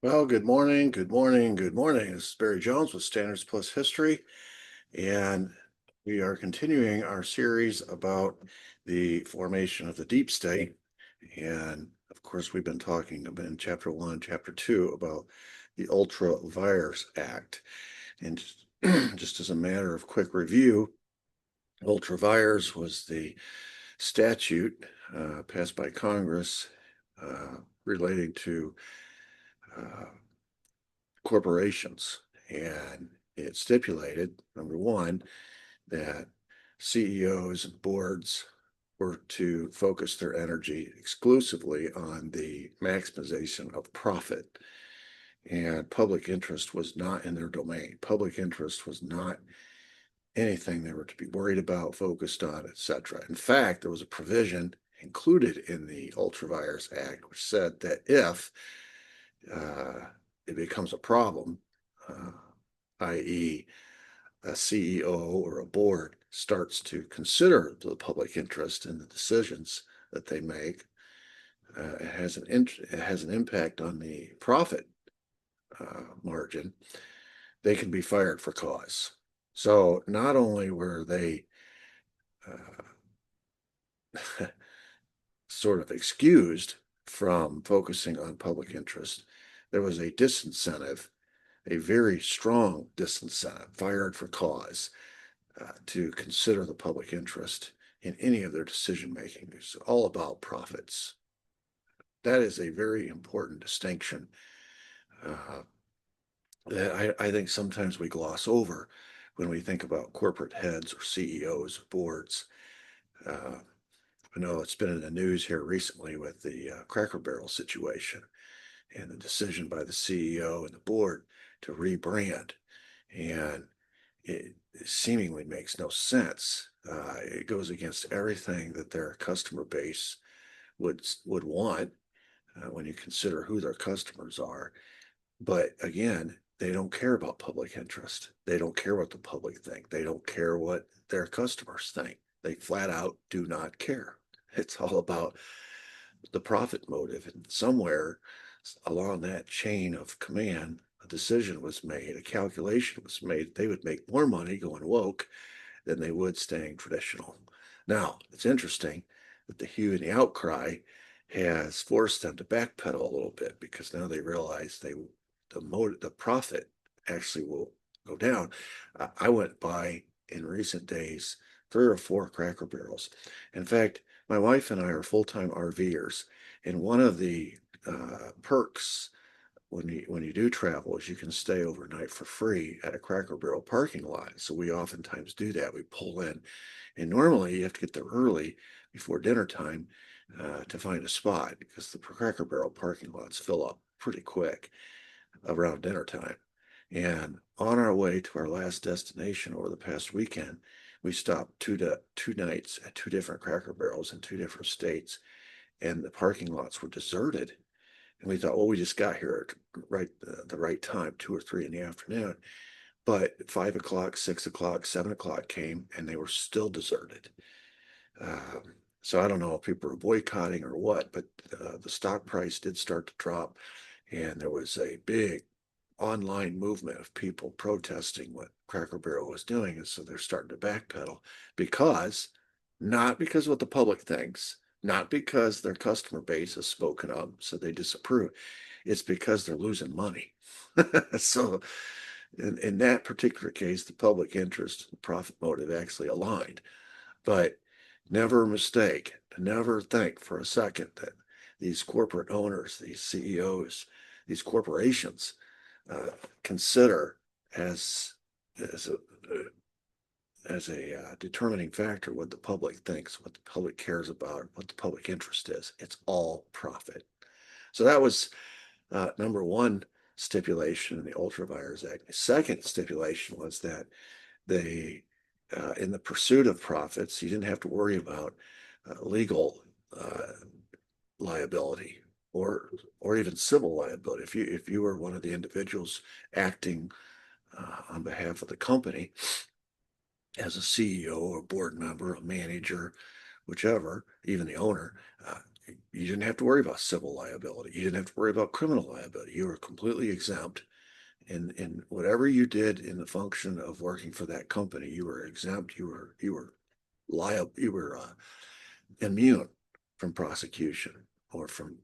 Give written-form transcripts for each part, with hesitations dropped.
Well, good morning, good morning, good morning. This is Barry Jones with Standards Plus History, and we are continuing our series about the formation of the deep state. And of course, we've been talking about in Chapter 1, Chapter 2 about the Ultra Vires Act. And just as a matter of quick review, Ultra Vires was the statute passed by Congress relating to uh, corporations. And it stipulated, number one, that CEOs and boards were to focus their energy exclusively on the maximization of profit. And public interest was not in their domain. Public interest was not anything they were to be worried about, focused on, etc. In fact, there was a provision included in the Ultra Vires Act which said that if uh, it becomes a problem, uh, i.e., a CEO or a board starts to consider the public interest in the decisions that they make, it has an impact on the profit margin. They can be fired for cause. So not only were they sort of excused from focusing on public interest, there was a disincentive, a very strong disincentive, fired for cause, to consider the public interest in any of their decision making. It's all about profits. That is a very important distinction uh, that I think sometimes we gloss over when we think about corporate heads or CEOs or boards. Uh, I know it's been in the news here recently with the Cracker Barrel situation and the decision by the CEO and the board to rebrand. And it seemingly makes no sense. It goes against everything that their customer base would want when you consider who their customers are. But again, they don't care about public interest. They don't care what the public think. They don't care what their customers think. They flat out do not care. It's all about the profit motive. And somewhere along that chain of command, a decision was made, a calculation was made. They would make more money going woke than they would staying traditional. Now, it's interesting that the hue and the outcry has forced them to backpedal a little bit because now they realize the profit actually will go down. I went by in recent days 3 or 4 Cracker Barrels. In fact, my wife and I are full-time RVers, and one of the perks when you do travel is you can stay overnight for free at a Cracker Barrel parking lot. So we oftentimes do that. We pull in, and normally you have to get there early before dinner time to find a spot because the Cracker Barrel parking lots fill up pretty quick around dinner time. And on our way to our last destination over the past weekend, we stopped 2 nights at 2 different Cracker Barrels in 2 different states, and the parking lots were deserted. And we thought, well, we just got here at the right time, 2 or 3 in the afternoon. But 5 o'clock, 6 o'clock, 7 o'clock came, and they were still deserted. So I don't know if people were boycotting or what, but the stock price did start to drop, and there was a big online movement of people protesting what Cracker Barrel was doing, and so they're starting to backpedal because not because what the public thinks, not because their customer base has spoken up, so they disapprove. It's because they're losing money. So in that particular case, the public interest and profit motive actually aligned. But never mistake, never think for a second that these corporate owners, these CEOs, these corporations consider as as a determining factor what the public thinks, what the public cares about, what the public interest is. It's all profit. So that was number one stipulation in the Ultra Vires Act. The second stipulation was that they, in the pursuit of profits, you didn't have to worry about legal uh, liability or even civil liability. If you were one of the individuals acting on behalf of the company as a CEO, a board member, a manager, whichever, even the owner, you didn't have to worry about civil liability. You didn't have to worry about criminal liability. You were completely exempt. In whatever you did in the function of working for that company, you were exempt. You were liable. You were immune from prosecution or from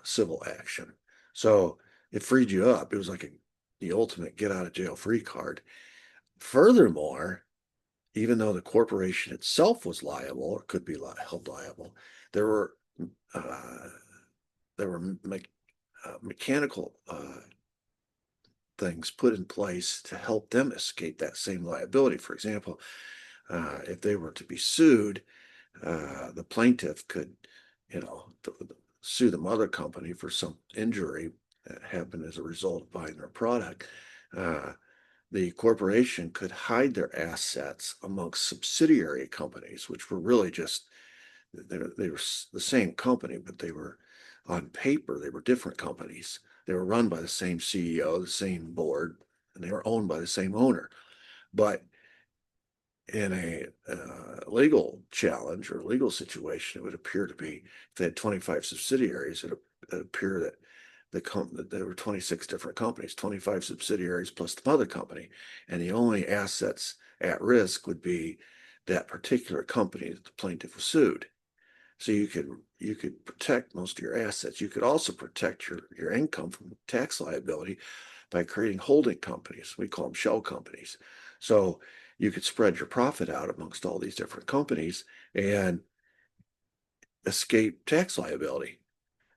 civil action. So it freed you up. It was like the ultimate get out of jail free card. Furthermore, even though the corporation itself was liable or could be held liable, there were uh, mechanical things put in place to help them escape that same liability. For example, if they were to be sued, the plaintiff could, sue the mother company for some injury that happened as a result of buying their product. The corporation could hide their assets amongst subsidiary companies, which were really just, they were the same company, but they were on paper, they were different companies. They were run by the same CEO, the same board, and they were owned by the same owner. But in a legal challenge or legal situation, it would appear to be, if they had 25 subsidiaries, it would appear that that there were 26 different companies, 25 subsidiaries plus the mother company, and the only assets at risk would be that particular company that the plaintiff was sued. So you could protect most of your assets. You could also protect your income from tax liability by creating holding companies. We call them shell companies. So you could spread your profit out amongst all these different companies and escape tax liability.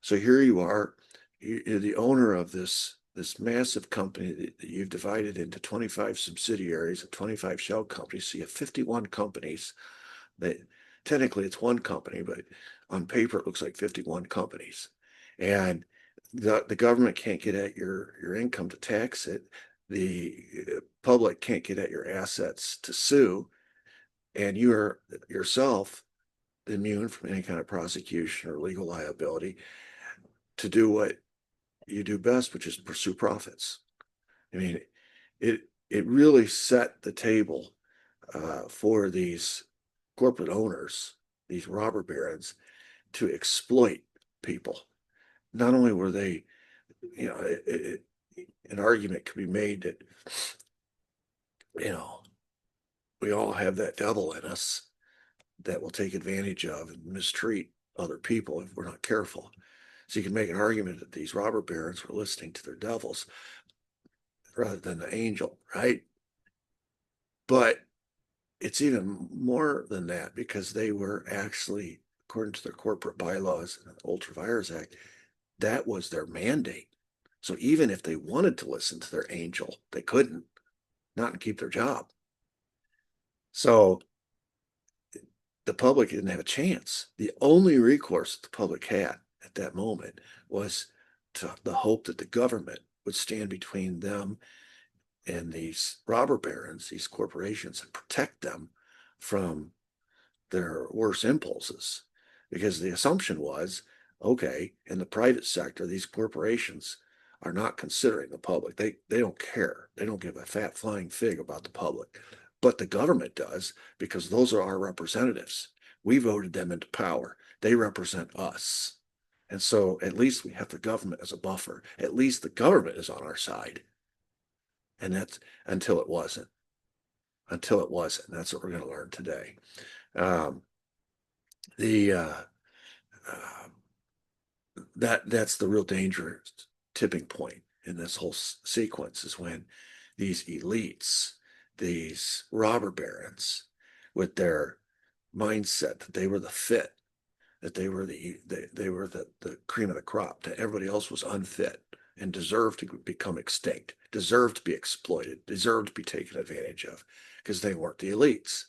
So here you are, you're the owner of this massive company that you've divided into 25 subsidiaries and 25 shell companies. So you have 51 companies that technically it's one company, but on paper it looks like 51 companies. And the government can't get at your income to tax it. The public can't get at your assets to sue, and you are yourself immune from any kind of prosecution or legal liability to do what you do best, which is pursue profits. I mean, it really set the table for these corporate owners, these robber barons, to exploit people. Not only were they, an argument could be made that, you know, we all have that devil in us that will take advantage of and mistreat other people if we're not careful. So you can make an argument that these robber barons were listening to their devils rather than the angel, right? But it's even more than that, because they were actually, according to their corporate bylaws and the Ultra Vires Act, that was their mandate. So even if they wanted to listen to their angel, they couldn't, not and keep their job. So the public didn't have a chance. The only recourse the public had at that moment was the hope that the government would stand between them and these robber barons, these corporations, and protect them from their worst impulses. Because the assumption was, okay, in the private sector, these corporations are not considering the public. They don't care. They don't give a fat flying fig about the public. But the government does, because those are our representatives. We voted them into power. They represent us. And so at least we have the government as a buffer. At least the government is on our side. And that's until it wasn't. Until it wasn't. That's what we're going to learn today. The that's the real danger tipping point in this whole sequence, is when these elites, these robber barons, with their mindset that they were the fit, that they were the cream of the crop, that everybody else was unfit and deserved to become extinct, deserved to be exploited, deserved to be taken advantage of, because they weren't the elites.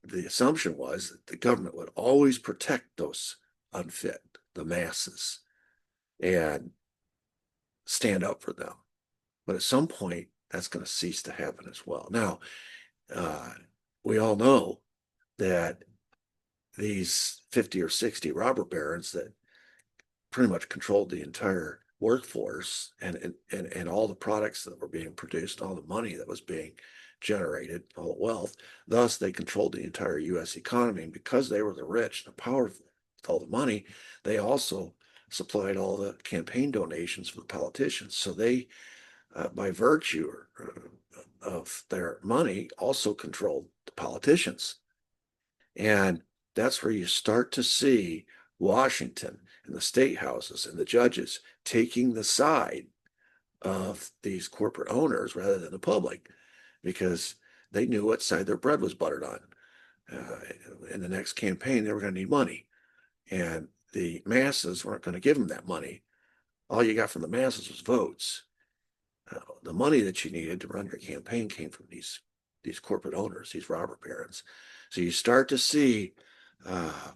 The assumption was that the government would always protect those unfit, the masses, and stand up for them. But at some point, that's going to cease to happen as well. Now, we all know that these 50 or 60 robber barons that pretty much controlled the entire workforce and all the products that were being produced, all the money that was being generated, all the wealth. Thus, they controlled the entire U.S. economy. And because they were the rich, the powerful, all the money, they also supplied all the campaign donations for the politicians. So they, by virtue of their money, also controlled the politicians. And that's where you start to see Washington and the state houses and the judges taking the side of these corporate owners rather than the public, because they knew what side their bread was buttered on. In the next campaign, they were going to need money, and the masses weren't going to give them that money. All you got from the masses was votes. The money that you needed to run your campaign came from these corporate owners, these robber barons. So you start to see uh,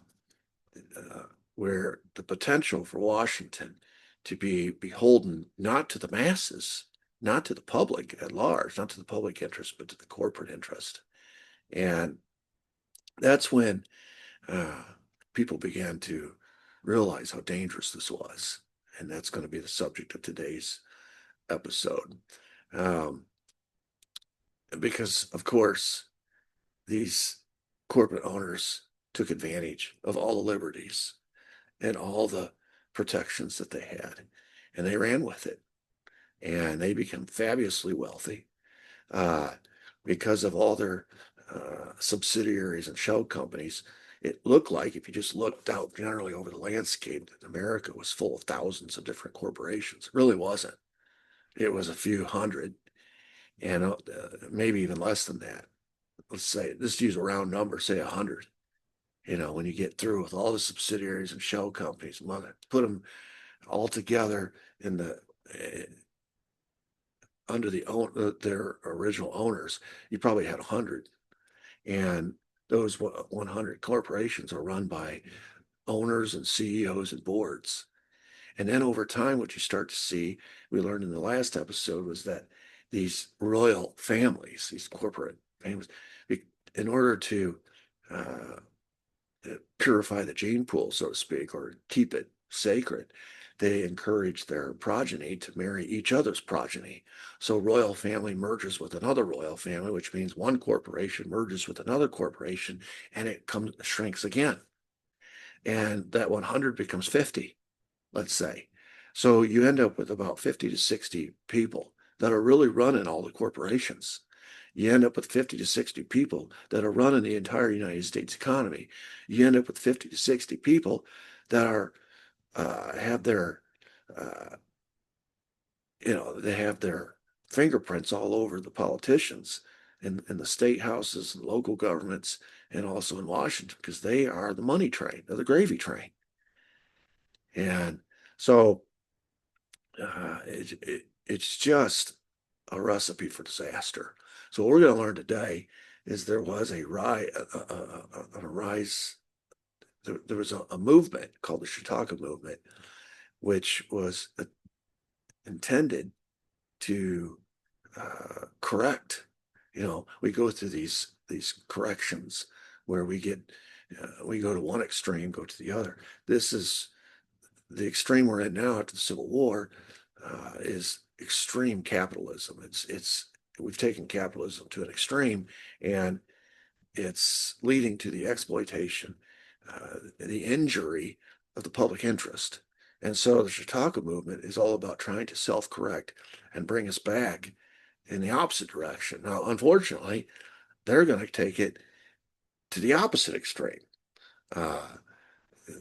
where the potential for Washington to be beholden not to the masses, not to the public at large, not to the public interest, but to the corporate interest. And that's when uh, people began to realize how dangerous this was. And that's going to be the subject of today's episode. Um, because, of course, these corporate owners took advantage of all the liberties and all the protections that they had, and they ran with it. And they became fabulously wealthy uh, because of all their subsidiaries and shell companies. It looked like, if you just looked out generally over the landscape, that America was full of thousands of different corporations. It really wasn't. It was a few hundred, and maybe even less than that. Let's say, just use a round number, say 100. When you get through with all the subsidiaries and shell companies, put them all together in the under their original owners, you probably had 100. And those 100 corporations are run by owners and CEOs and boards. And then over time, what you start to see, we learned in the last episode, was that these royal families, these corporate families, in order to purify the gene pool, so to speak, or keep it sacred, they encourage their progeny to marry each other's progeny. So royal family merges with another royal family, which means one corporation merges with another corporation, and it shrinks again. And that 100 becomes 50, let's say. So you end up with about 50 to 60 people that are really running all the corporations. You end up with 50 to 60 people that are running the entire United States economy. You end up with 50 to 60 people that are have their uh, they have their fingerprints all over the politicians in the state houses and local governments, and also in Washington, because they are the money train, they're the gravy train. And so it's just a recipe for disaster. So what we're going to learn today is there was a rise, there was a movement called the Chautauqua Movement, which was intended to correct. We go through these corrections where we go to one extreme, go to the other. This is the extreme we're in now after the Civil War. Is extreme capitalism. We've taken capitalism to an extreme, and it's leading to the exploitation, the injury of the public interest. And so the Chautauqua Movement is all about trying to self-correct and bring us back in the opposite direction. Now, unfortunately, they're going to take it to the opposite extreme. Uh,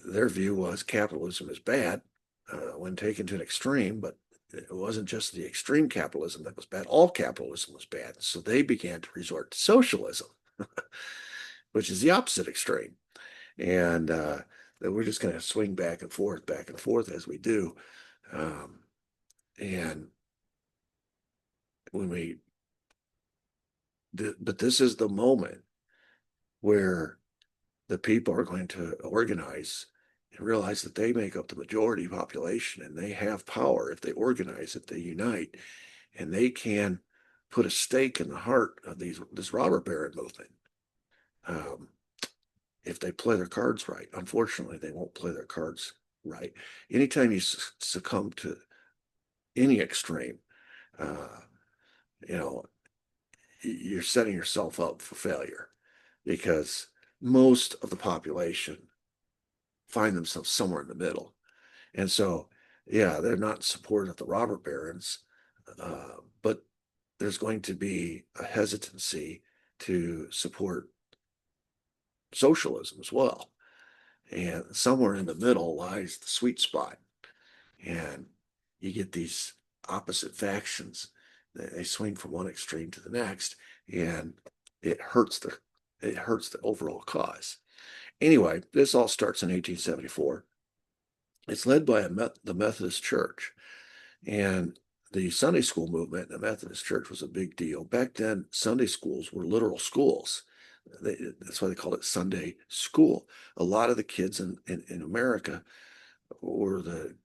their view was capitalism is bad when taken to an extreme, but it wasn't just the extreme capitalism that was bad. All capitalism was bad. So they began to resort to socialism, which is the opposite extreme. And that we're just going to swing back and forth as we do. And when but this is the moment where the people are going to organize and realize that they make up the majority population, and they have power if they organize, if they unite, and they can put a stake in the heart of this robber baron movement. If they play their cards right. Unfortunately, they won't play their cards right. Anytime you succumb to any extreme, uh, you know, you're setting yourself up for failure, because most of the population find themselves somewhere in the middle. And so, yeah, they're not in support of the robber barons, but there's going to be a hesitancy to support socialism as well. And somewhere in the middle lies the sweet spot. And you get these opposite factions. They swing from one extreme to the next, and it hurts the overall cause. Anyway, this all starts in 1874. It's led by the Methodist Church, and the Sunday school movement in the Methodist Church was a big deal. Back then, Sunday schools were literal schools. That's why they called it Sunday school. A lot of the kids in America were the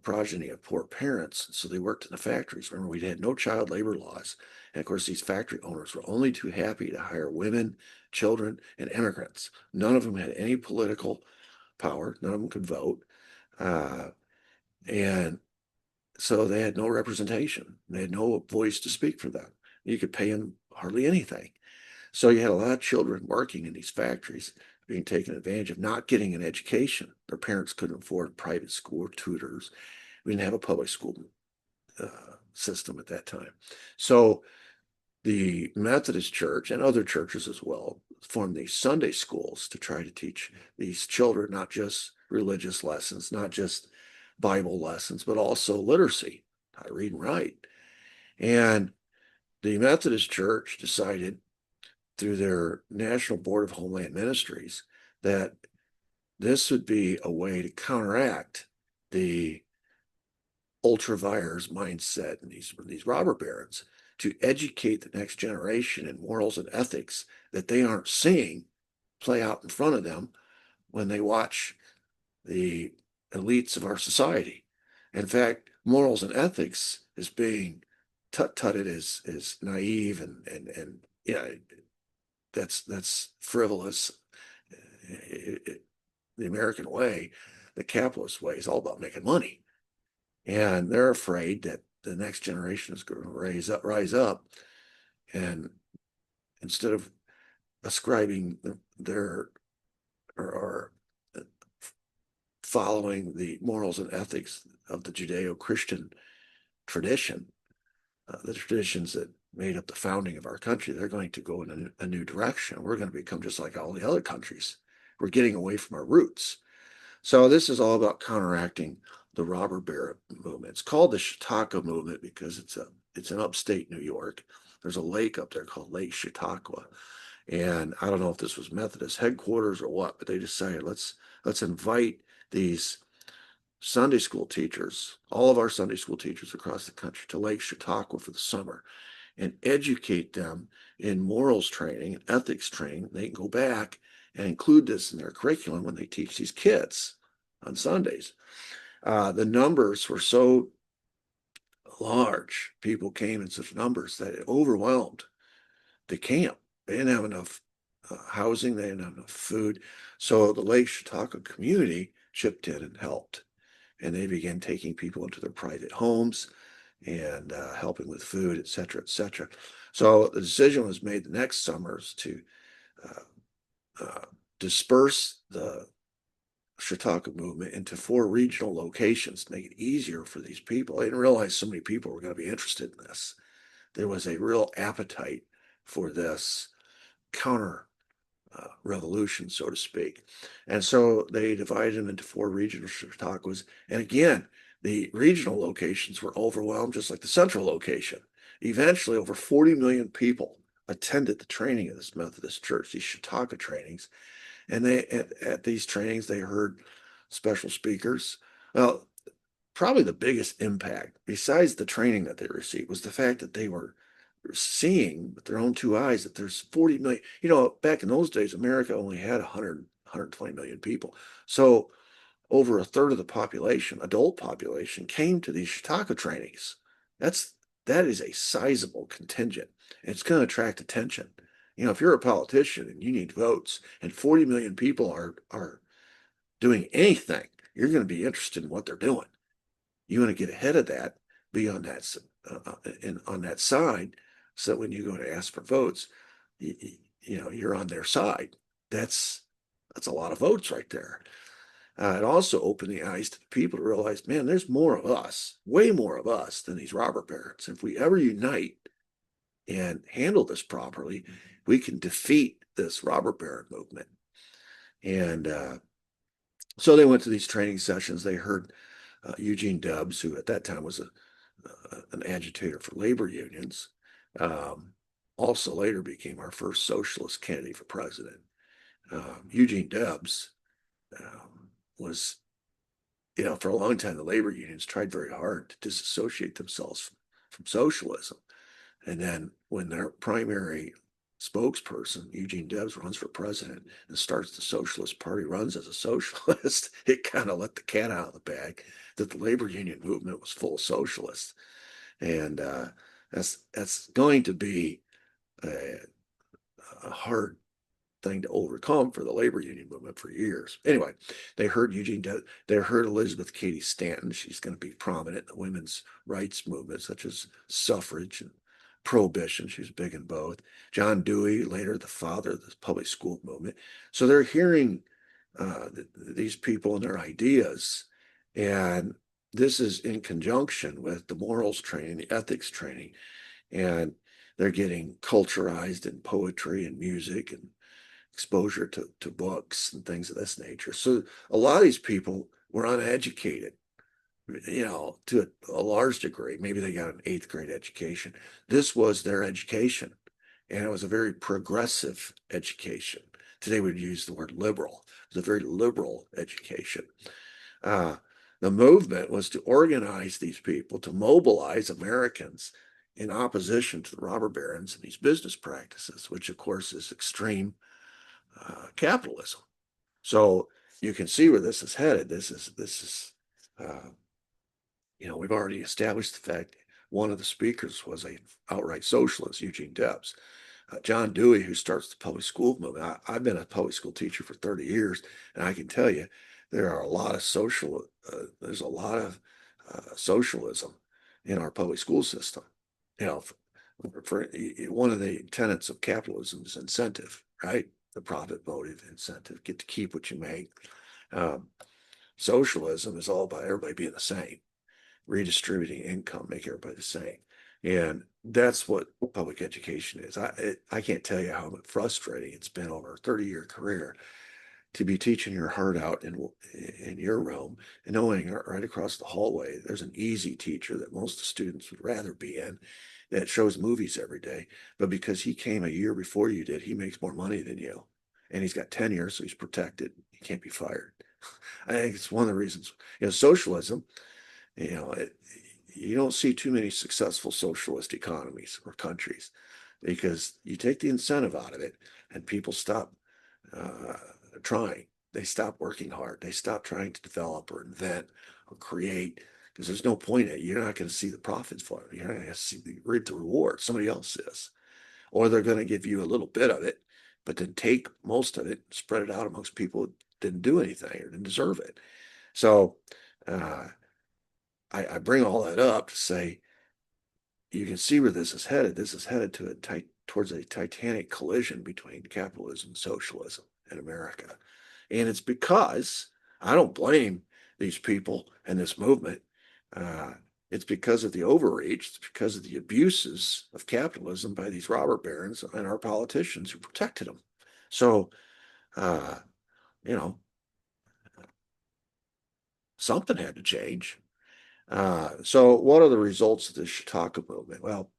progeny of poor parents, so they worked in the factories. Remember, we had no child labor laws, and of course, these factory owners were only too happy to hire women, children, and immigrants. None of them had any political power. None of them could vote, and so they had no representation. They had no voice to speak for them. You could pay them hardly anything. So you had a lot of children working in these factories being taken advantage of, not getting an education. Their parents couldn't afford private school or tutors. We didn't have a public school system at that time. So the Methodist Church and other churches as well formed these Sunday schools to try to teach these children not just religious lessons, not just Bible lessons, but also literacy, how to read and write. And the Methodist Church decided through their National Board of Homeland Ministries that this would be a way to counteract the Ultra Vires mindset and these robber barons, to educate the next generation in morals and ethics that they aren't seeing play out in front of them when they watch the elites of our society. In fact, morals and ethics is being tutted as naive and yeah, that's frivolous. The American way, the capitalist way, is all about making money, and they're afraid that the next generation is going to rise up, and instead of ascribing their or following the morals and ethics of the Judeo-Christian tradition, the traditions that made up the founding of our country, they're going to go in a new direction. We're going to become just like all the other countries. We're getting away from our roots. So this is all about counteracting the robber baron movement. It's called the Chautauqua Movement because it's in upstate New York. There's a lake up there called Lake Chautauqua. And I don't know if this was Methodist headquarters or what, but they decided let's invite these Sunday school teachers, all of our Sunday school teachers across the country, to Lake Chautauqua for the summer and educate them in morals training and ethics training. They can go back and include this in their curriculum when they teach these kids on Sundays. The numbers were so large, people came in such numbers that it overwhelmed the camp. They didn't have enough housing, they didn't have enough food. So the Lake Chautauqua community chipped in and helped. And they began taking people into their private homes and helping with food, et cetera, et cetera. So the decision was made the next summers to disperse the Chautauqua movement into 4 regional locations to make it easier for these people. I didn't realize so many people were going to be interested in this. There was a real appetite for this counter revolution, so to speak. And so they divided them into 4 regional Chautauquas. And again, the regional locations were overwhelmed, just like the central location. Eventually, over 40 million people attended the training of this Methodist church, these Chautauqua trainings. And they at these trainings, they heard special speakers. Well, probably the biggest impact, besides the training that they received, was the fact that they were seeing with their own 2 eyes that there's 40 million. Back in those days, America only had 120 million people. So over a third of the population, adult population, came to these Chautauqua trainings. That is a sizable contingent. It's going to attract attention. If you're a politician and you need votes and 40 million people are doing anything, you're going to be interested in what they're doing. You want to get ahead of that, be on that on that side, so that when you go to ask for votes, you're on their side. That's a lot of votes right there. It also opened the eyes to the people to realize, man, there's more of us, way more of us than these robber barons. If we ever unite and handle this properly, we can defeat this robber baron movement. And so they went to these training sessions. They heard Eugene Debs, who at that time was an agitator for labor unions, um, also later became our first socialist candidate for president. Eugene Debs was, for a long time, the labor unions tried very hard to disassociate themselves from socialism. And then when their primary spokesperson, Eugene Debs, runs for president and starts the Socialist Party, runs as a socialist, it kind of let the cat out of the bag that the labor union movement was full socialist. And that's going to be a hard thing to overcome for the labor union movement for years. Anyway, they heard they heard Elizabeth Cady Stanton. She's going to be prominent in the women's rights movement, such as suffrage and prohibition. She was big in both. John Dewey, later the father of the public school movement. So they're hearing these people and their ideas. And this is in conjunction with the morals training, the ethics training. And they're getting culturized in poetry and music and exposure to books and things of this nature. So a lot of these people were uneducated, to a large degree. Maybe they got an eighth grade education. This was their education, and it was a very progressive education. Today we'd use the word liberal. It was a very liberal education. Uh, the movement was to organize these people, to mobilize Americans in opposition to the robber barons and these business practices, which of course is extreme capitalism. So you can see where this is headed. This is we've already established the fact one of the speakers was a outright socialist, Eugene Debs. John Dewey, who starts the public school movement. I've been a public school teacher for 30 years, and I can tell you there are a lot of there's a lot of socialism in our public school system. For one of the tenets of capitalism is incentive, right? The profit motive incentive, get to keep what you make. Um, Socialism is all about everybody being the same, redistributing income, make everybody the same. And that's what public education is. I can't tell you how frustrating it's been over a 30-year career to be teaching your heart out in your realm and knowing right across the hallway there's an easy teacher that most of the students would rather be in that shows movies every day. But because he came a year before you did, he makes more money than you. And he's got tenure, so he's protected. He can't be fired. I think it's one of the reasons, socialism, you don't see too many successful socialist economies or countries because you take the incentive out of it and people stop trying. They stop working hard. They stop trying to develop or invent or create because there's no point in it. You're not going to see the profits for it. You're not going to reap the reward. Somebody else is. Or they're going to give you a little bit of it, but then take most of it, spread it out amongst people who didn't do anything or didn't deserve it. So I bring all that up to say you can see where this is headed. This is headed towards a titanic collision between capitalism and socialism in America. And it's because I don't blame these people and this movement. It's because of the overreach. It's because of the abuses of capitalism by these robber barons and our politicians who protected them. So, uh, you know, something had to change. So what are the results of the Chautauqua movement? Well,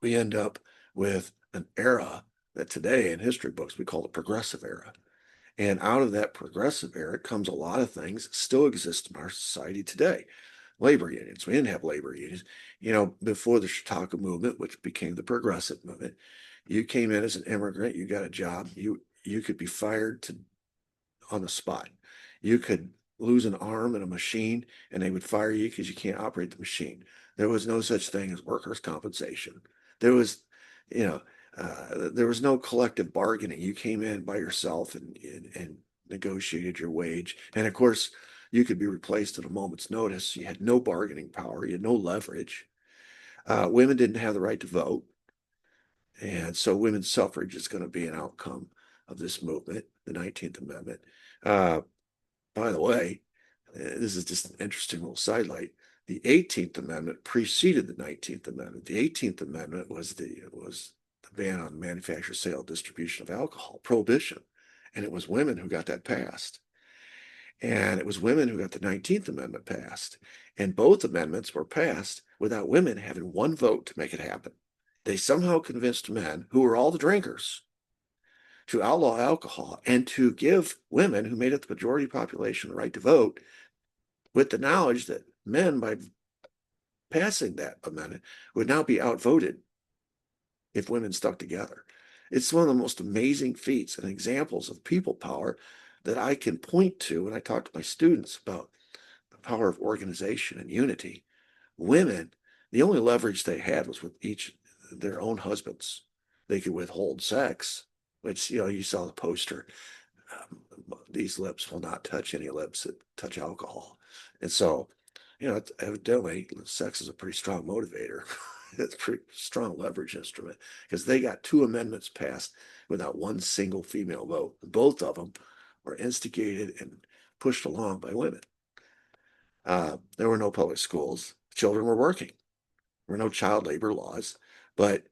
we end up with an era that today in history books we call the progressive era. And out of that progressive era comes a lot of things that still exist in our society today. Labor unions. We didn't have labor unions. Before the Chautauqua movement, which became the progressive movement, you came in as an immigrant, you got a job, you could be fired on the spot. You could lose an arm in a machine and they would fire you because you can't operate the machine. There was no such thing as workers' compensation. There was, you know, there was no collective bargaining. You came in by yourself and negotiated your wage. And of course, you could be replaced at a moment's notice. You had no bargaining power. You had no leverage. Women didn't have the right to vote. And so women's suffrage is going to be an outcome of this movement, the 19th Amendment. Uh, By the way, this is just an interesting little sidelight. The 18th Amendment preceded the 19th Amendment. The 18th Amendment was the ban on manufacture, sale, distribution of alcohol, prohibition. And it was women who got that passed. And it was women who got the 19th Amendment passed. And both amendments were passed without women having one vote to make it happen. They somehow convinced men, who were all the drinkers, to outlaw alcohol and to give women, who made up the majority population, the right to vote, with the knowledge that men, by passing that amendment, would now be outvoted if women stuck together. It's one of the most amazing feats and examples of people power that I can point to when I talk to my students about the power of organization and unity. Women, the only leverage they had was with each their own husbands. They could withhold sex, which, you saw the poster. These lips will not touch any lips that touch alcohol. And so, evidently, sex is a pretty strong motivator. It's a pretty strong leverage instrument, because they got two amendments passed without one single female vote. Both of them were instigated and pushed along by women. There were no public schools. Children were working. There were no child labor laws. But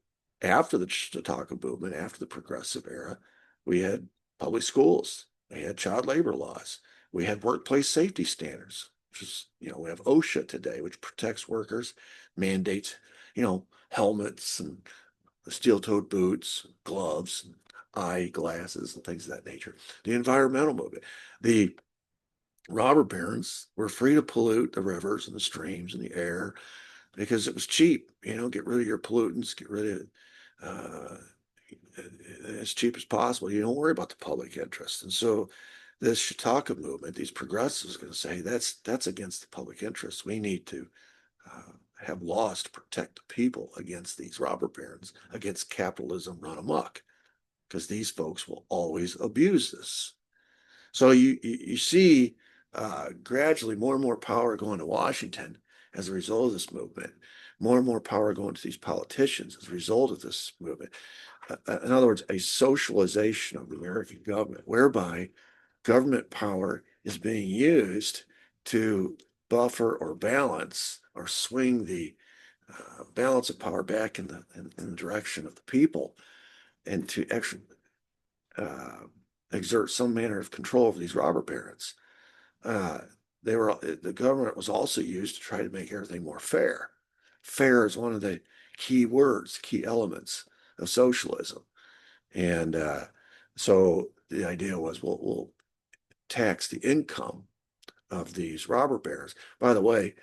after the Chautauqua Movement, after the progressive era, we had public schools. We had child labor laws. We had workplace safety standards, which is, we have OSHA today, which protects workers, mandates, helmets and steel-toed boots, gloves, eye glasses, and things of that nature. The environmental movement. The robber barons were free to pollute the rivers and the streams and the air because it was cheap. Get rid of your pollutants, get rid of uh, as cheap as possible. You don't worry about the public interest. And so this Chautauqua movement, these progressives, are going to say that's against the public interest. We need to have laws to protect the people against these robber barons, against capitalism run amok, because these folks will always abuse this. So you see gradually more and more power going to Washington as a result of this movement, more and more power going to these politicians as a result of this movement. In other words, a socialization of the American government, whereby government power is being used to buffer or balance or swing the balance of power back in the direction of the people, and to actually uh, exert some manner of control over these robber barons. Uh, the government was also used to try to make everything more fair. Fair is one of the key words, key elements of socialism. And so the idea was, we'll tax the income of these robber barons. By the way,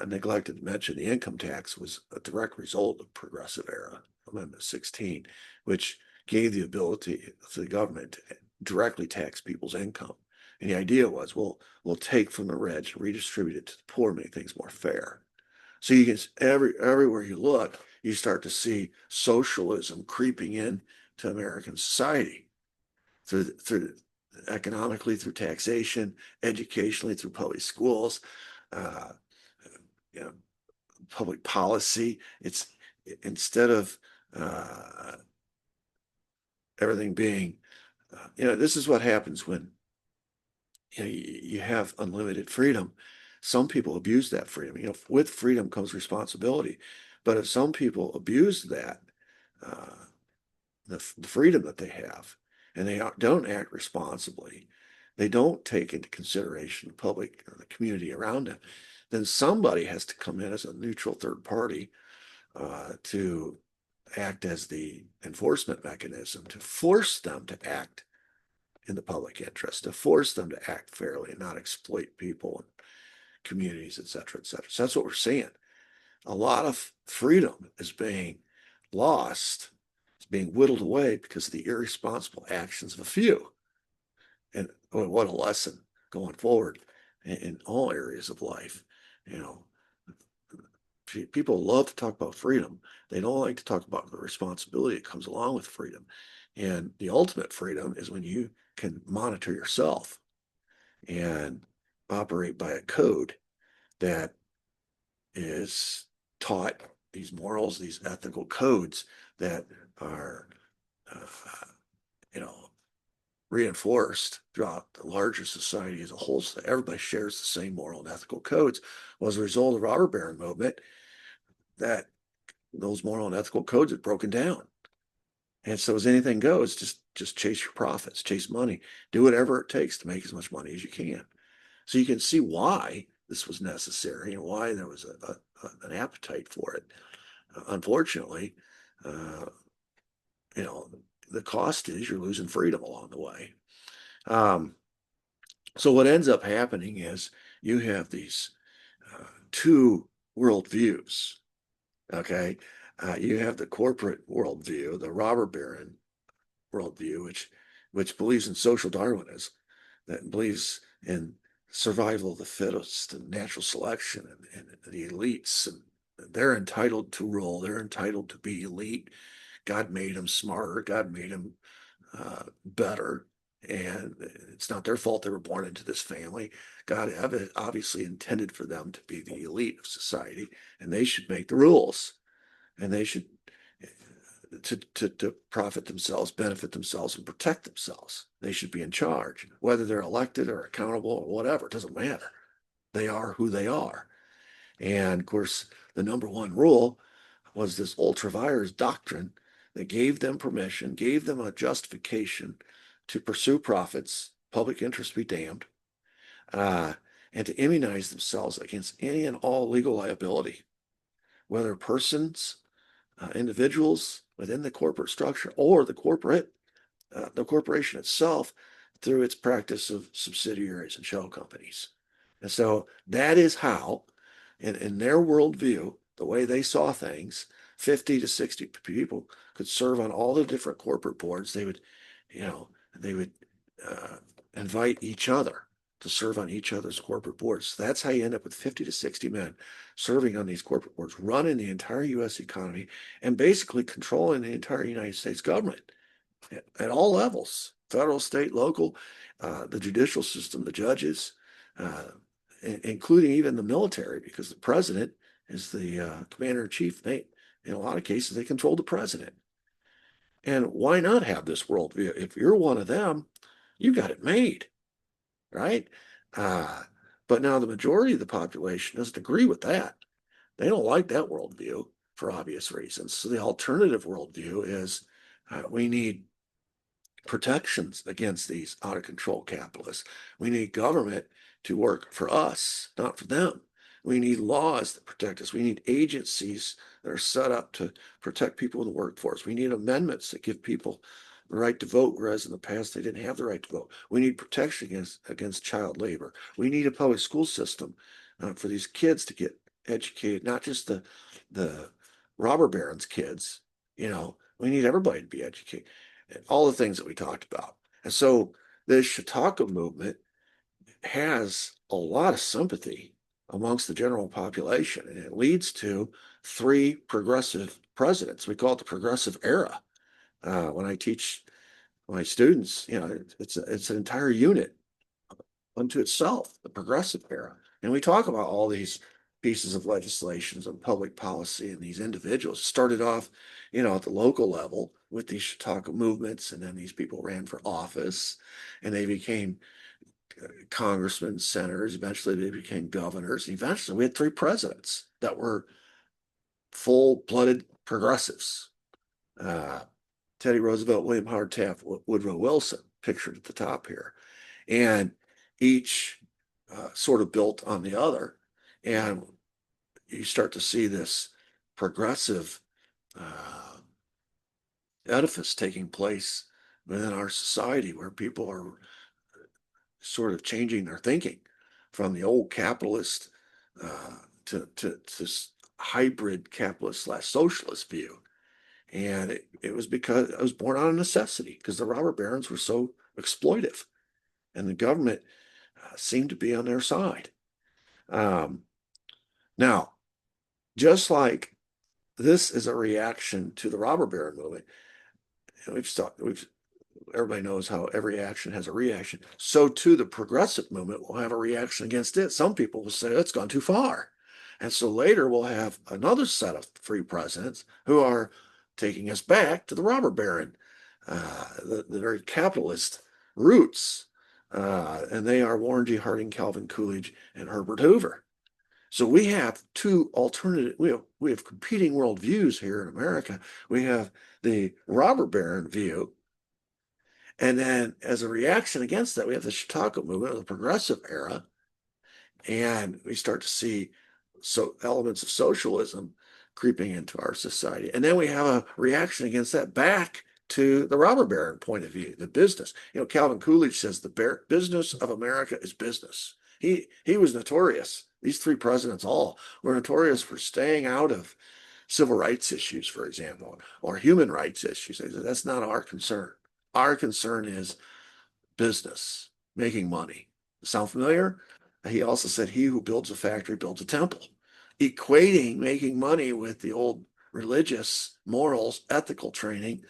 I neglected to mention the income tax was a direct result of progressive era, Amendment 16, which gave the ability to the government to directly tax people's income. And the idea was, we'll take from the rich and redistribute it to the poor, make things more fair. So you can everywhere you look, you start to see socialism creeping in to American society through economically, through taxation, educationally, through public schools, uh, you know, public policy. It's instead of everything being, this is what happens when you have unlimited freedom. Some people abuse that freedom. With freedom comes responsibility. But if some people abuse that, uh, the freedom that they have, and they don't act responsibly, they don't take into consideration the public or the community around them, then somebody has to come in as a neutral third party to act as the enforcement mechanism to force them to act in the public interest, to force them to act fairly and not exploit people and communities, et cetera, et cetera. So that's what we're seeing. A lot of freedom is being lost, it's being whittled away because of the irresponsible actions of a few. And what a lesson going forward in all areas of life. You know, people love to talk about freedom. They don't like to talk about the responsibility that comes along with freedom. And the ultimate freedom is when you can monitor yourself and operate by a code that is taught, these morals, these ethical codes that are, uh, you know, reinforced throughout the larger society as a whole, so that everybody shares the same moral and ethical codes, was a result of the robber baron movement, that those moral and ethical codes had broken down. And so as anything goes, just chase your profits, chase money, do whatever it takes to make as much money as you can. So you can see why this was necessary and why there was an appetite for it. Unfortunately, uh, the cost is you're losing freedom along the way. Um, so what ends up happening is you have these two worldviews. Okay, you have the corporate worldview, the robber baron worldview, which believes in social Darwinism, that believes in survival of the fittest and natural selection and the elites, and they're entitled to rule. They're entitled to be elite. God made them smarter. God made them better. And it's not their fault they were born into this family. God obviously intended for them to be the elite of society, and they should make the rules, and they should to profit themselves, benefit themselves, and protect themselves. They should be in charge, whether they're elected or accountable or whatever. It doesn't matter. They are who they are. And of course, the number one rule was this Ultra Vires doctrine that gave them permission, gave them a justification to pursue profits, public interest be damned, uh, and to immunize themselves against any and all legal liability, whether persons, individuals within the corporate structure or the corporation itself through its practice of subsidiaries and shell companies. And so that is how, in their worldview, the way they saw things, 50 to 60 people could serve on all the different corporate boards. They would, they would invite each other to serve on each other's corporate boards. That's how you end up with 50 to 60 men serving on these corporate boards, running the entire U.S. economy and basically controlling the entire United States government at all levels, federal, state, local, the judicial system, the judges, including even the military, because the president is the commander-in-chief. In a lot of cases, they control the president. And why not have this worldview? If you're one of them, you got it made, right? But now the majority of the population doesn't agree with that. They don't like that worldview for obvious reasons. So the alternative worldview is we need protections against these out of control capitalists. We need government to work for us, not for them. We need laws that protect us. We need agencies that are set up to protect people in the workforce. We need amendments that give people the right to vote, whereas in the past they didn't have the right to vote. We need protection against child labor. We need a public school system for these kids to get educated, not just the robber barons' kids. We need everybody to be educated. And all the things that we talked about. And so the Chautauqua movement has a lot of sympathy amongst the general population, and it leads to 3 progressive presidents. We call it the progressive era. When I teach my students, it's an entire unit unto itself, the progressive era. And we talk about all these pieces of legislations and public policy and these individuals. It started off, at the local level with these Chautauqua movements, and then these people ran for office, and they became congressmen, senators. Eventually, they became governors. And eventually, we had 3 presidents that were full-blooded progressives. Teddy Roosevelt, William Howard Taft, Woodrow Wilson, pictured at the top here. And each sort of built on the other. And you start to see this progressive edifice taking place within our society, where people are sort of changing their thinking from the old capitalist to this hybrid capitalist / socialist view. And it was because it was born out of necessity, because the robber barons were so exploitive, and the government seemed to be on their side. Now, just like this is a reaction to the robber baron movement, everybody knows how every action has a reaction. So too, the progressive movement will have a reaction against it. Some people will say it's gone too far. And so later we'll have another set of 3 presidents who are taking us back to the robber baron, the very capitalist roots. And they are Warren G. Harding, Calvin Coolidge, and Herbert Hoover. So we have two alternative, we have competing worldviews here in America. We have the robber baron view, and then as a reaction against that, we have the Chautauqua Movement, the progressive era, and we start to see elements of socialism creeping into our society. And then we have a reaction against that back to the robber baron point of view, the business. Calvin Coolidge says the business of America is business. He was notorious. These three presidents all were notorious for staying out of civil rights issues, for example, or human rights issues. That's not our concern. Our concern is business, making money. Sound familiar? He also said, he who builds a factory builds a temple, equating making money with the old religious morals, ethical training,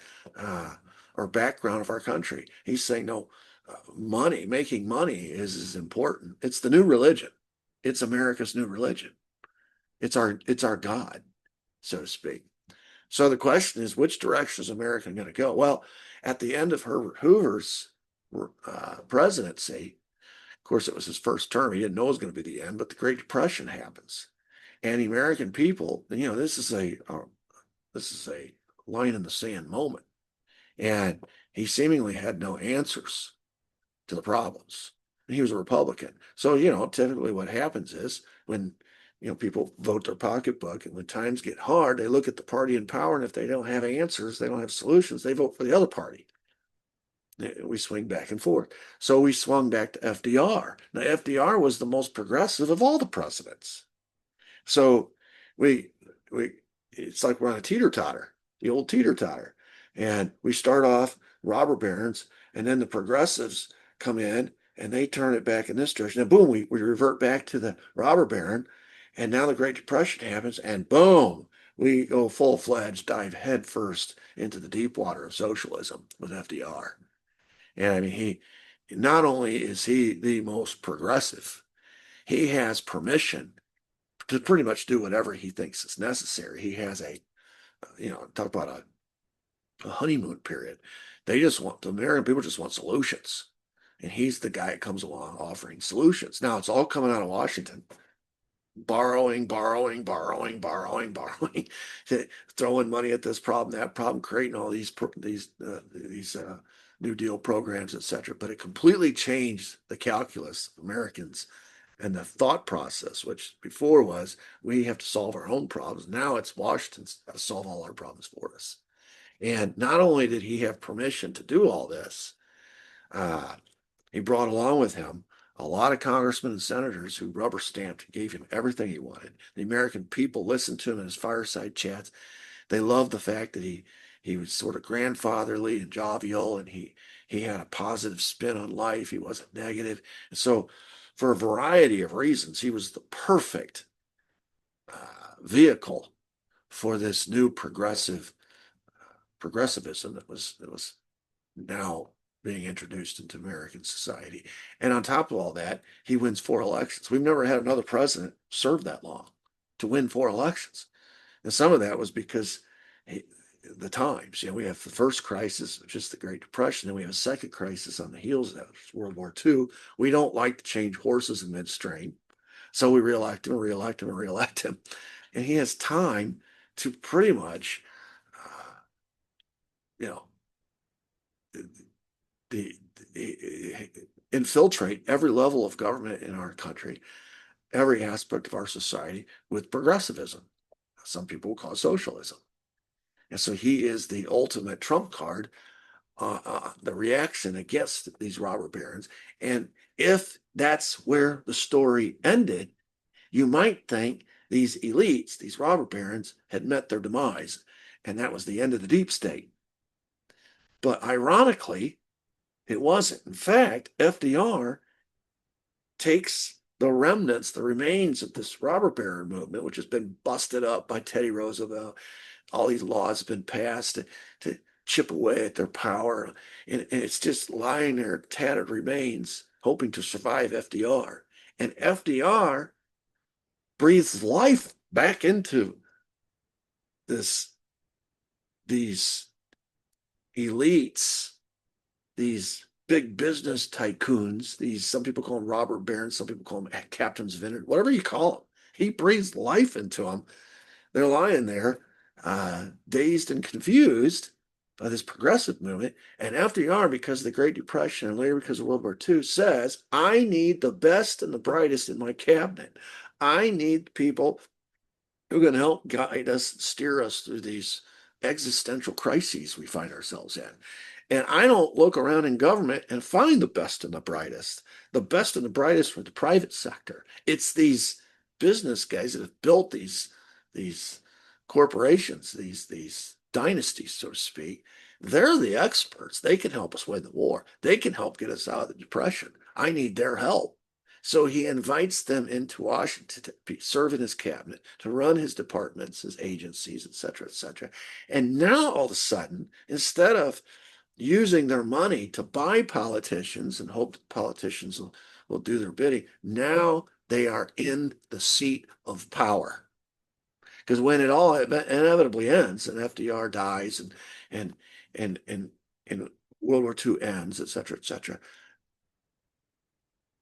or background of our country. He's saying, no, making money is important. It's the new religion. It's America's new religion. It's our God, so to speak. So the question is, which direction is America going to go? Well, at the end of Herbert Hoover's presidency, of course, it was his first term. He didn't know it was going to be the end, but the Great Depression happens, and the American people, this is a line in the sand moment, and he seemingly had no answers to the problems. And he was a Republican, so typically what happens is when people vote their pocketbook, and when times get hard, they look at the party in power, and if they don't have answers, they don't have solutions, they vote for the other party. We swing back and forth. So we swung back to FDR. Now, FDR was the most progressive of all the presidents. So it's like we're on a teeter-totter, the old teeter-totter. And we start off robber barons, and then the progressives come in, and they turn it back in this direction. And boom, we revert back to the robber baron. And now the Great Depression happens, and boom, we go full-fledged, dive headfirst into the deep water of socialism with FDR. And I mean, he not only is he the most progressive, he has permission to pretty much do whatever he thinks is necessary. He has talk about a honeymoon period. The American people just want solutions. And he's the guy that comes along offering solutions. Now, it's all coming out of Washington. Borrowing, throwing money at this problem, that problem, creating all these New Deal programs, etc. But it completely changed the calculus of Americans and the thought process, which before was we have to solve our own problems. Now it's Washington's got to solve all our problems for us. And not only did he have permission to do all this, he brought along with him a lot of congressmen and senators who rubber stamped and gave him everything he wanted. The American people listened to him in his fireside chats. They loved the fact that he was sort of grandfatherly and jovial, and he had a positive spin on life. He wasn't negative. And so for a variety of reasons, he was the perfect vehicle for this new progressivism that was now being introduced into American society. And on top of all that, he wins 4 elections. We've never had another president serve that long to win 4 elections. And some of that was because the times, we have the first crisis, which is the Great Depression, and we have a second crisis on the heels of that, which is World War II. We don't like to change horses in midstream. So we reelect him. And he has time to pretty much, infiltrate every level of government in our country, every aspect of our society with progressivism. Some people will call it socialism. And so he is the ultimate trump card, the reaction against these robber barons. And if that's where the story ended, you might think these elites, these robber barons, had met their demise, and that was the end of the deep state. But ironically, it wasn't. In fact, FDR takes the remnants, the remains of this robber baron movement, which has been busted up by Teddy Roosevelt. All these laws have been passed to chip away at their power. And it's just lying there, tattered remains, hoping to survive FDR. And FDR breathes life back into these elites, these big business tycoons, some people call them robber barons, some people call them captains of industry, whatever you call them. He breathes life into them. They're lying there, dazed and confused by this progressive movement. And FDR, because of the Great Depression and later because of World War II, says, I need the best and the brightest in my cabinet. I need people who can help guide us, steer us through these existential crises we find ourselves in. And I don't look around in government and find the best and the brightest. The best and the brightest for the private sector. It's these business guys that have built these corporations, these dynasties, so to speak. They're the experts. They can help us win the war. They can help get us out of the depression. I need their help. So he invites them into Washington to serve in his cabinet, to run his departments, his agencies, et cetera, et cetera. And now all of a sudden, instead of using their money to buy politicians and hope that politicians will do their bidding, now they are in the seat of power. Because when it all inevitably ends and FDR dies and World War II ends, et cetera,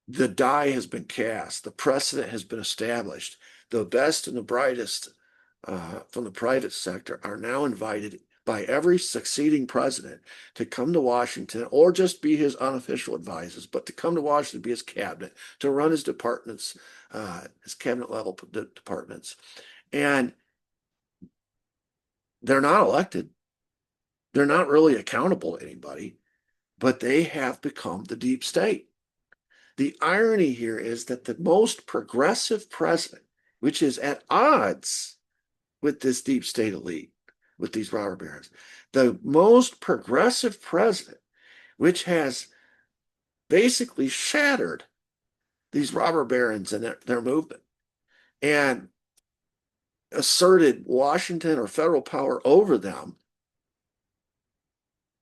the die has been cast. The precedent has been established. The best and the brightest from the private sector are now invited by every succeeding president to come to Washington, or just be his unofficial advisors, but to come to Washington, be his cabinet, to run his departments, his cabinet level departments. And they're not elected. They're not really accountable to anybody, but they have become the deep state. The irony here is that the most progressive president, which is at odds with this deep state elite, with these robber barons, the most progressive president, which has basically shattered these robber barons and their movement and asserted Washington or federal power over them,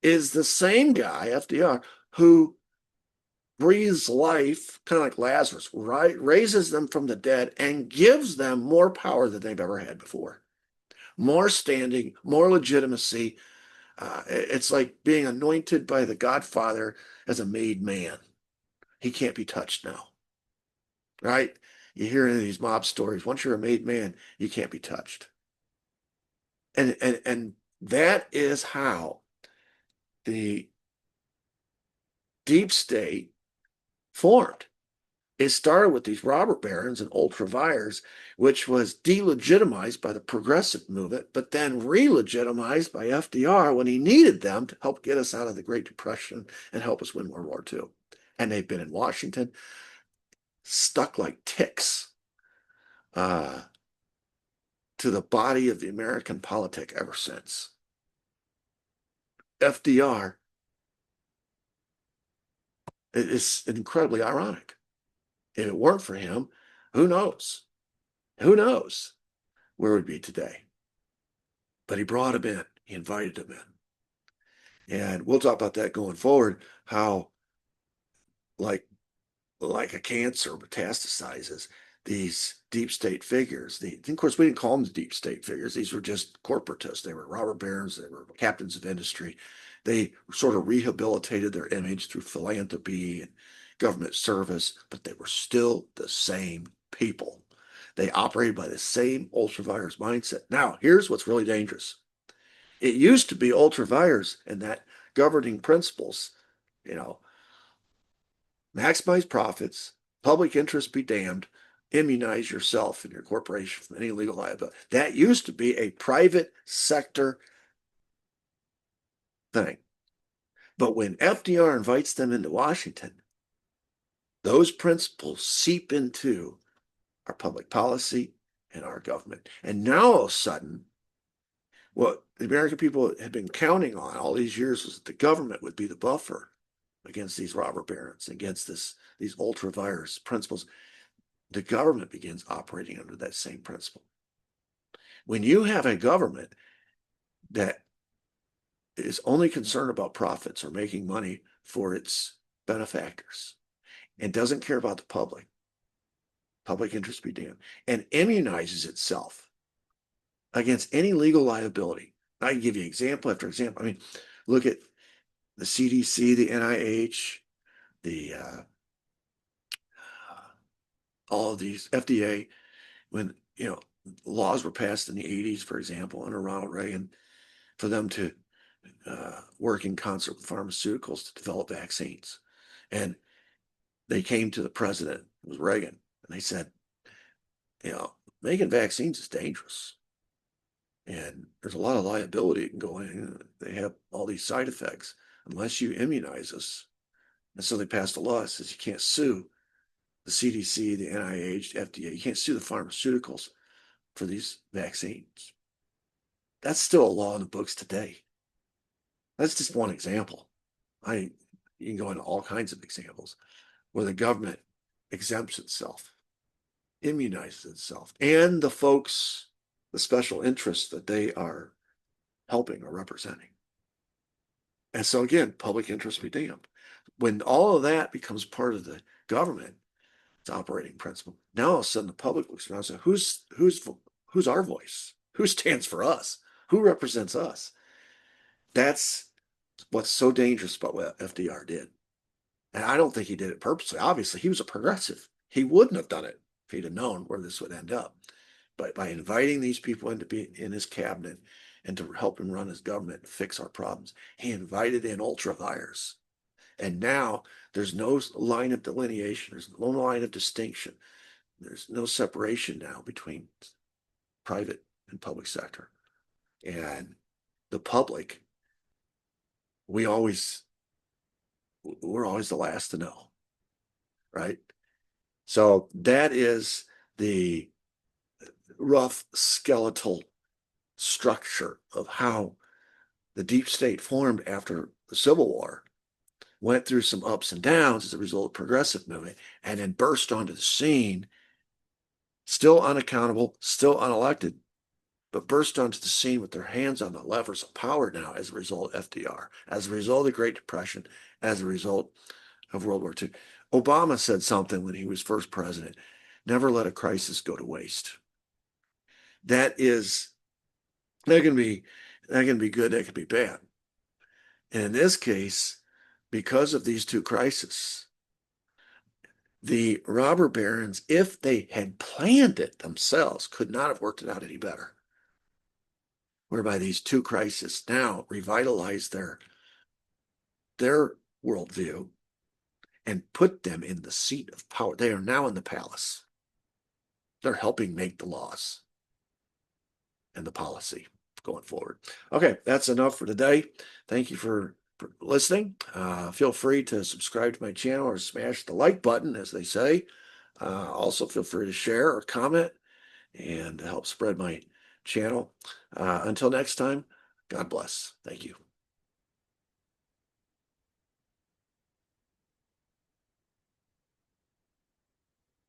is the same guy, FDR, who breathes life, kind of like Lazarus, right? Raises them from the dead and gives them more power than they've ever had before. More standing, more legitimacy. It's like being anointed by the Godfather as a made man. He can't be touched now, right? You hear in these mob stories, once you're a made man, you can't be touched. And that is how the deep state formed. It started with these robber barons and ultra vires, which was delegitimized by the progressive movement, but then re-legitimized by FDR when he needed them to help get us out of the Great Depression and help us win World War II. And they've been in Washington, stuck like ticks to the body of the American politic ever since. FDR is incredibly ironic. If it weren't for him, who knows? Who knows where we'd be today? But he brought him in. He invited him in. And we'll talk about that going forward, how like a cancer metastasizes, these deep state figures. Of course, we didn't call them the deep state figures. These were just corporatists. They were robber barons. They were captains of industry. They sort of rehabilitated their image through philanthropy and government service, but they were still the same people. They operated by the same ultra vires mindset. Now, here's what's really dangerous. It used to be ultra vires and that governing principles, maximize profits, public interest be damned, immunize yourself and your corporation from any legal liability. That used to be a private sector thing. But when FDR invites them into Washington, those principles seep into our public policy and our government. And now all of a sudden, what the American people had been counting on all these years was that the government would be the buffer against these robber barons, against these ultra vires principles. The government begins operating under that same principle. When you have a government that is only concerned about profits or making money for its benefactors and doesn't care about the public interest be damned, and immunizes itself against any legal liability. I can give you example after example. I mean, look at the CDC, the NIH, the all of these FDA, when laws were passed in the 80s, for example, under Ronald Reagan, for them to work in concert with pharmaceuticals to develop vaccines. And they came to the president, it was Reagan, and they said, making vaccines is dangerous. And there's a lot of liability that can go in. They have all these side effects unless you immunize us. And so they passed a law that says you can't sue the CDC, the NIH, the FDA. You can't sue the pharmaceuticals for these vaccines. That's still a law in the books today. That's just one example. You can go into all kinds of examples where the government exempts itself, immunizes itself, and the folks, the special interests that they are helping or representing. And so again, public interest be damned. When all of that becomes part of the government, it's operating principle. Now all of a sudden the public looks around and says, who's our voice? Who stands for us? Who represents us? That's what's so dangerous about what FDR did. And I don't think he did it purposely. Obviously, he was a progressive. He wouldn't have done it if he'd have known where this would end up. But by inviting these people in to be in his cabinet and to help him run his government and fix our problems, he invited in Ultra Vires. And now there's no line of delineation. There's no line of distinction. There's no separation now between private and public sector. And the public, we're always the last to know, right? So that is the rough skeletal structure of how the deep state formed after the Civil War, went through some ups and downs as a result of progressive movement, and then burst onto the scene, still unaccountable, still unelected, but burst onto the scene with their hands on the levers of power now as a result of FDR, as a result of the Great Depression, as a result of World War II. Obama said something when he was first president: never let a crisis go to waste. That can be good, that can be bad. And in this case, because of these two crises, the robber barons, if they had planned it themselves, could not have worked it out any better. Whereby these two crises now revitalize their worldview and put them in the seat of power. They are now in the palace. They're helping make the laws and the policy going forward. Okay, that's enough for today. Thank you for listening. Feel free to subscribe to my channel or smash the like button, as they say. Also, feel free to share or comment and help spread my channel. Until next time, God bless. Thank you.